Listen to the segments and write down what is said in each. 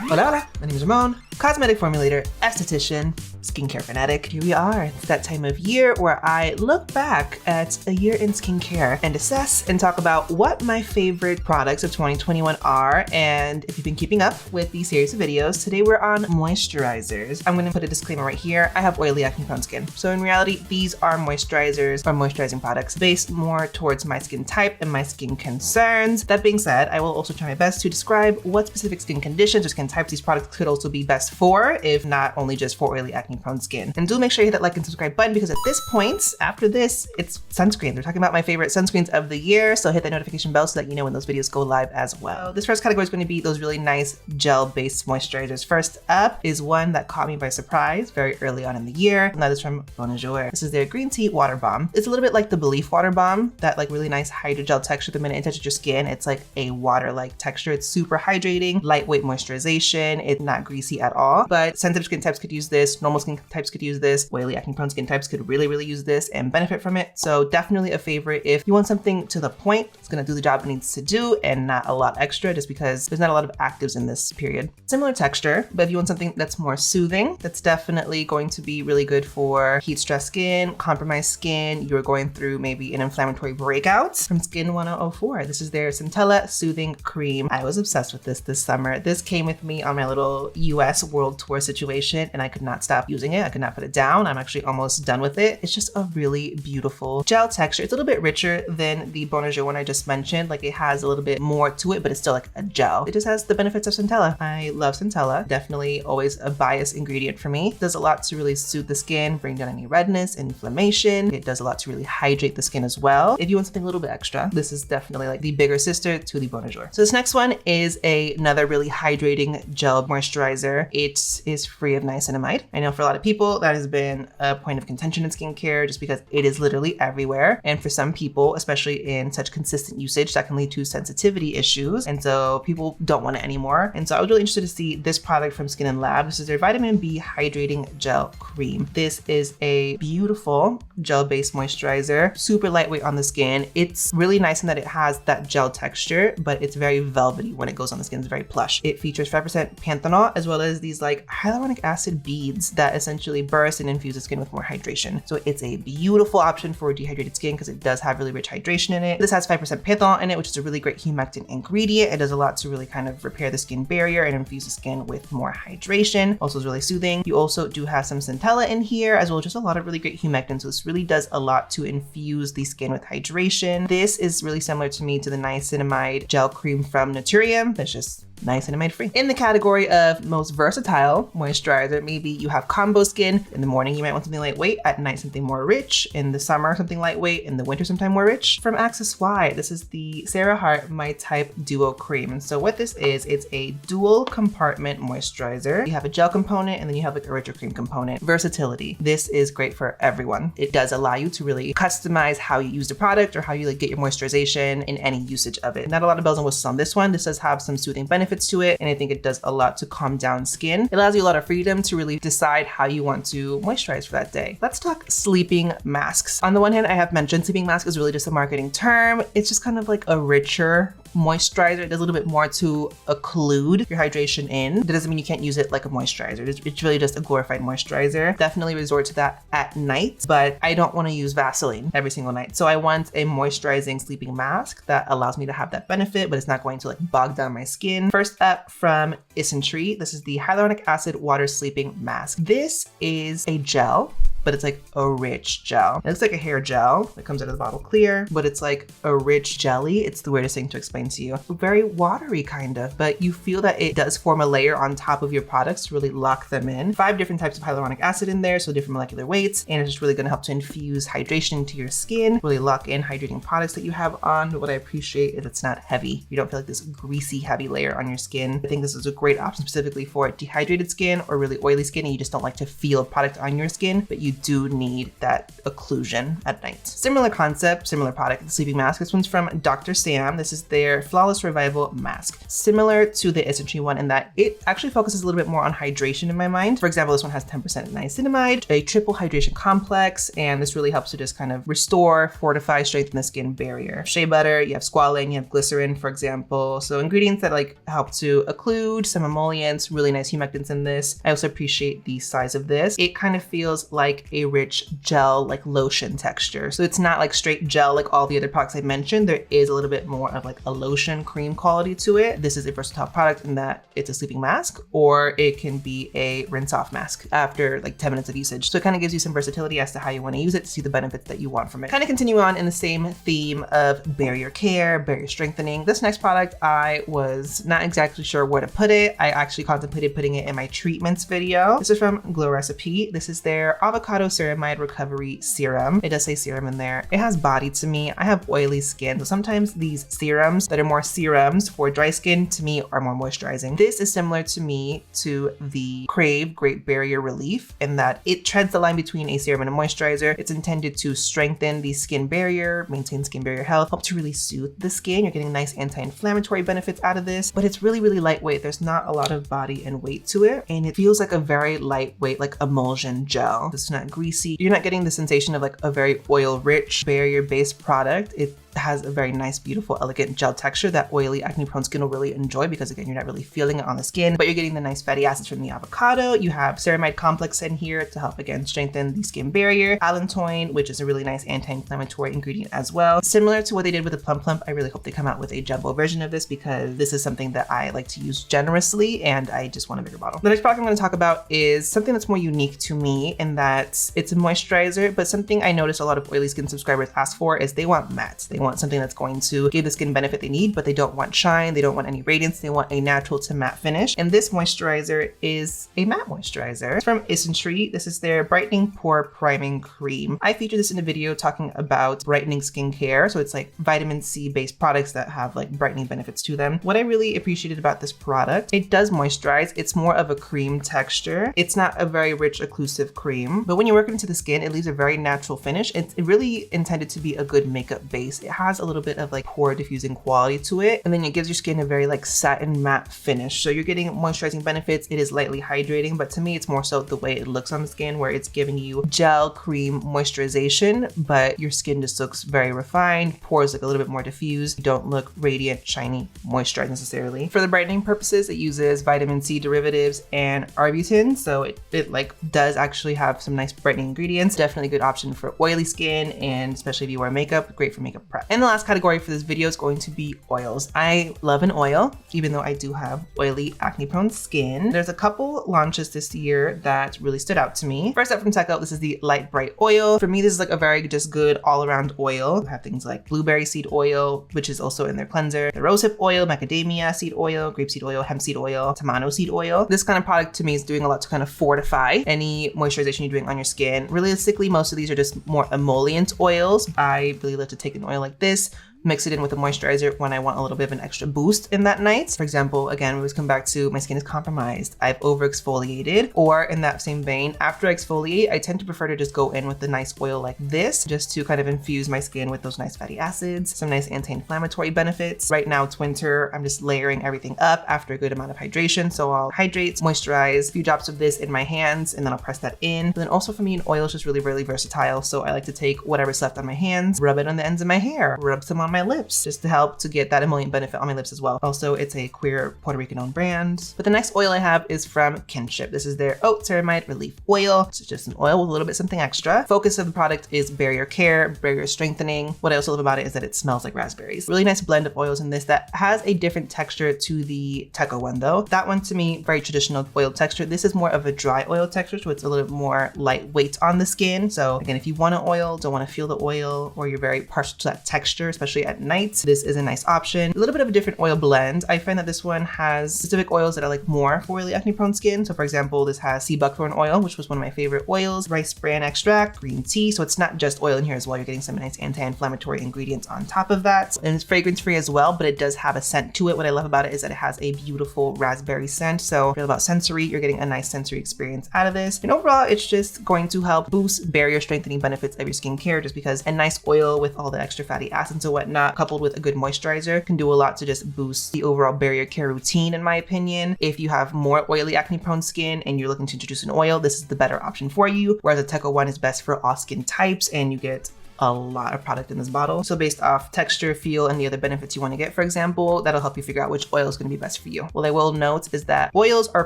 Hola, hola. My name is Ramon, cosmetic formulator, esthetician, skincare fanatic. Here we are. It's that time of year where I look back at a year in skincare and assess and talk about what my favorite products of 2021 are. And if you've been keeping up with these series of videos, today we're on moisturizers. I'm going to put a disclaimer right here. I have oily acne prone skin. So in reality, these are moisturizers or moisturizing products based more towards my skin type and my skin concerns. That being said, I will also try my best to describe what specific skin conditions or skin types these products could also be best for, if not only just for oily acne prone skin. And do make sure you hit that like and subscribe button, because at this point, after this, it's sunscreen. We're talking about my favorite sunscreens of the year. So hit that notification bell so that you know when those videos go live as well. So this first category is going to be those really nice gel-based moisturizers. First up is one that caught me by surprise very early on in the year. And that is from Bonajour. This is their green tea water balm. It's a little bit like the Belief water balm, that like really nice hydrogel texture. The minute it touches your skin, it's like a water-like texture. It's super hydrating, lightweight moisturization. It's not greasy at all, but sensitive skin types could use this. Normal skin types could use this. Oily acne prone skin types could really use this and benefit from it. So definitely a favorite if you want something to the point. It's gonna do the job it needs to do and not a lot extra, just because there's not a lot of actives in this period. Similar texture, but if you want something that's more soothing, that's definitely going to be really good for heat stress skin, compromised skin. You're going through maybe an inflammatory breakout. From Skin 1004. This is their Centella Soothing Cream. I was obsessed with this summer. This came with me on my little US world tour situation and I could not stop using it. I could not put it down. I'm actually almost done with it. It's just a really beautiful gel texture. It's a little bit richer than the Bonajour one I just mentioned. Like it has a little bit more to it, but it's still like a gel. It just has the benefits of Centella. I love Centella. Definitely always a bias ingredient for me. It does a lot to really soothe the skin, bring down any redness, inflammation. It does a lot to really hydrate the skin as well. If you want something a little bit extra, this is definitely like the bigger sister to the Bonajour. So this next one is another really hydrating gel moisturizer. It is free of niacinamide. I know for a lot of people that has been a point of contention in skincare just because it is literally everywhere. And for some people, especially in such consistent usage, that can lead to sensitivity issues. And so people don't want it anymore. And so I was really interested to see this product from Skin&Lab. This is their Vitamin B Hydrating Gel Cream. This is a beautiful gel-based moisturizer, super lightweight on the skin. It's really nice in that it has that gel texture, but it's very velvety when it goes on the skin. It's very plush. It features 5% panthenol, as well as these like hyaluronic acid beads that essentially burst and infuse the skin with more hydration. So it's a beautiful option for dehydrated skin because it does have really rich hydration in it. This has 5% panthenol in it, which is a really great humectant ingredient. It does a lot to really kind of repair the skin barrier and infuse the skin with more hydration. Also is really soothing. You also do have some Centella in here, as well as just a lot of really great humectants. So this really does a lot to infuse the skin with hydration. This is really similar to me to the niacinamide gel cream from Naturium. That's just niacinamide-free. In the category of most versatile moisturizer, maybe you have combo skin. In the morning, you might want something lightweight. At night, something more rich. In the summer, something lightweight. In the winter, sometime more rich. From Access Y, this is the Cera-Heart My Type Duo Cream. And so what this is, it's a dual compartment moisturizer. You have a gel component and then you have like a richer cream component. Versatility. This is great for everyone. It does allow you to really customize how you use the product or how you like get your moisturization in any usage of it. Not a lot of bells and whistles on this one. This does have some soothing benefits to it, and I think it does a lot to calm down skin. It allows you a lot of freedom to really decide how you want to moisturize for that day. Let's talk sleeping masks. On the one hand, I have mentioned sleeping mask is really just a marketing term. It's just kind of like a richer moisturizer. It does a little bit more to occlude your hydration in. That doesn't mean you can't use it like a moisturizer. It's really just a glorified moisturizer. Definitely resort to that at night, but I don't want to use Vaseline every single night. So I want a moisturizing sleeping mask that allows me to have that benefit, but it's not going to like bog down my skin. First up from Isntree, this is the Hyaluronic Acid Water Sleeping Mask. This is a gel, but it's like a rich gel. It looks like a hair gel that comes out of the bottle clear, but it's like a rich jelly. It's the weirdest thing to explain to you. Very watery kind of, but you feel that it does form a layer on top of your products to really lock them in. 5 different types of hyaluronic acid in there, so different molecular weights, and it's just really gonna help to infuse hydration into your skin, really lock in hydrating products that you have on. What I appreciate is it's not heavy. You don't feel like this greasy, heavy layer on your skin. I think this is a great option specifically for dehydrated skin or really oily skin, and you just don't like to feel a product on your skin, but you do need that occlusion at night. Similar concept, similar product, the sleeping mask. This one's from Dr. Sam. This is their Flawless Revival Mask. Similar to the Isntree one in that it actually focuses a little bit more on hydration in my mind. For example, this one has 10% niacinamide, a triple hydration complex, and this really helps to just kind of restore, fortify, strengthen the skin barrier. Shea butter, you have squalane, you have glycerin, for example. So ingredients that like help to occlude, some emollients, really nice humectants in this. I also appreciate the size of this. It kind of feels like a rich gel, like lotion texture. So it's not like straight gel like all the other products I mentioned. There is a little bit more of like a lotion cream quality to it. This is a versatile product in that it's a sleeping mask, or it can be a rinse off mask after like 10 minutes of usage. So it kind of gives you some versatility as to how you want to use it to see the benefits that you want from it. Kind of continue on in the same theme of barrier care, barrier strengthening. This next product, I was not exactly sure where to put it. I actually contemplated putting it in my treatments video. This is from Glow Recipe. This is their Avocado Ceramide Recovery Serum. It does say serum in there. It has body to me. I have oily skin, so sometimes these serums that are more serums for dry skin to me are more moisturizing. This is similar to me to the Crave Great Barrier Relief in that it treads the line between a serum and a moisturizer. It's intended to strengthen the skin barrier, maintain skin barrier health, help to really soothe the skin. You're getting nice anti-inflammatory benefits out of this, but it's really, really lightweight. There's not a lot of body and weight to it, and it feels like a very lightweight, like emulsion gel. It's not greasy. You're not getting the sensation of like a very oil-rich, barrier-based product. It has a very nice, beautiful, elegant gel texture that oily, acne-prone skin will really enjoy because again, you're not really feeling it on the skin, but you're getting the nice fatty acids from the avocado. You have ceramide complex in here to help again strengthen the skin barrier. Allantoin, which is a really nice anti-inflammatory ingredient as well. Similar to what they did with the Plum Plump, I really hope they come out with a jumbo version of this because this is something that I like to use generously and I just want a bigger bottle. The next product I'm going to talk about is something that's more unique to me in that it's a moisturizer, but something I noticed a lot of oily skin subscribers ask for is they want matte. They want something that's going to give the skin benefit they need, but they don't want shine, they don't want any radiance, they want a natural to matte finish. And this moisturizer is a matte moisturizer. It's from Isntree. This is their Brightening Pore Priming Cream. I featured this in a video talking about brightening skincare. So it's like vitamin C based products that have like brightening benefits to them. What I really appreciated about this product, it does moisturize. It's more of a cream texture. It's not a very rich occlusive cream, but when you work it into the skin, it leaves a very natural finish. It's really intended to be a good makeup base. It has a little bit of like pore diffusing quality to it, and then it gives your skin a very like satin matte finish. So you're getting moisturizing benefits. It is lightly hydrating, but to me it's more so the way it looks on the skin, where it's giving you gel cream moisturization, but your skin just looks very refined. Pores look a little bit more diffused. You don't look radiant, shiny, moisturized necessarily. For the brightening purposes, it uses vitamin C derivatives and arbutin, so it like does actually have some nice brightening ingredients. Definitely a good option for oily skin, and especially if you wear makeup, great for makeup prep. And the last category for this video is going to be oils. I love an oil, even though I do have oily, acne-prone skin. There's a couple launches this year that really stood out to me. First up from Tecco, this is the Lite Bright Oil. For me, this is like a very just good all-around oil. You have things like blueberry seed oil, which is also in their cleanser, the rosehip oil, macadamia seed oil, grapeseed oil, hemp seed oil, tamano seed oil. This kind of product to me is doing a lot to kind of fortify any moisturization you're doing on your skin. Realistically, most of these are just more emollient oils. I really love to take an oil like this, mix it in with a moisturizer when I want a little bit of an extra boost in that night. For example, again, we always come back to my skin is compromised, I've over exfoliated, or in that same vein, after I exfoliate, I tend to prefer to just go in with a nice oil like this, just to kind of infuse my skin with those nice fatty acids, some nice anti-inflammatory benefits. Right now, it's winter, I'm just layering everything up after a good amount of hydration. So I'll hydrate, moisturize, a few drops of this in my hands, and then I'll press that in. But then also for me, an oil is just really, really versatile. So I like to take whatever's left on my hands, rub it on the ends of my hair, rub some on my lips, just to help to get that emollient benefit on my lips as well. Also, it's a queer Puerto Rican owned brand. But the next oil I have is from Kinship. This is their Oat Ceramide Relief Oil. It's just an oil with a little bit something extra. Focus of the product is barrier care, barrier strengthening. What I also love about it is that it smells like raspberries. Really nice blend of oils in this that has a different texture to the Tecco one though. That one to me, very traditional oil texture. This is more of a dry oil texture, so it's a little bit more lightweight on the skin. So again, if you want an oil, don't want to feel the oil, or you're very partial to that texture, especially especially at night, this is a nice option. A little bit of a different oil blend. I find that this one has specific oils that I like more for oily acne prone skin. So for example, this has sea buckthorn oil, which was one of my favorite oils, rice bran extract, green tea. So it's not just oil in here as well. You're getting some nice anti-inflammatory ingredients on top of that. And it's fragrance free as well, but it does have a scent to it. What I love about it is that it has a beautiful raspberry scent. So if you're about sensory, you're getting a nice sensory experience out of this. And overall, it's just going to help boost barrier strengthening benefits of your skincare, just because a nice oil with all the extra fatty acids and whatnot, coupled with a good moisturizer, can do a lot to just boost the overall barrier care routine, in my opinion. If you have more oily acne prone skin and you're looking to introduce an oil, this is the better option for you. Whereas the Tecco one is best for all skin types, and you get a lot of product in this bottle. So based off texture, feel, and the other benefits you want to get, for example, that'll help you figure out which oil is going to be best for you. What I will note is that oils are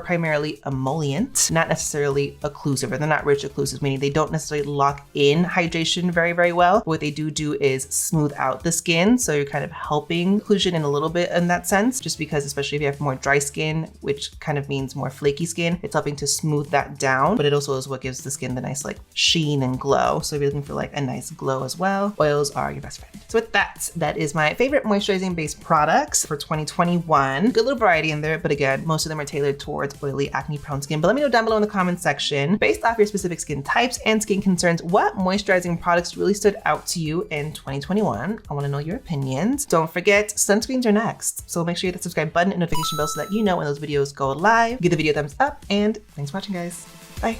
primarily emollient, not necessarily occlusive, or they're not rich occlusives, meaning they don't necessarily lock in hydration very, very well. But what they do is smooth out the skin. So you're kind of helping occlusion in a little bit in that sense, just because, especially if you have more dry skin, which kind of means more flaky skin, it's helping to smooth that down. But it also is what gives the skin the nice like sheen and glow. So if you're looking for like a nice glow as well, oils are your best friend. So with that, that is my favorite moisturizing based products for 2021. Good little variety in there, but again, most of them are tailored towards oily acne prone skin. But let me know down below in the comments section, based off your specific skin types and skin concerns, what moisturizing products really stood out to you in 2021. I want to know your opinions. Don't forget, sunscreens are next. So make sure you hit the subscribe button and notification bell so that you know when those videos go live. Give the video a thumbs up, and thanks for watching, guys. Bye.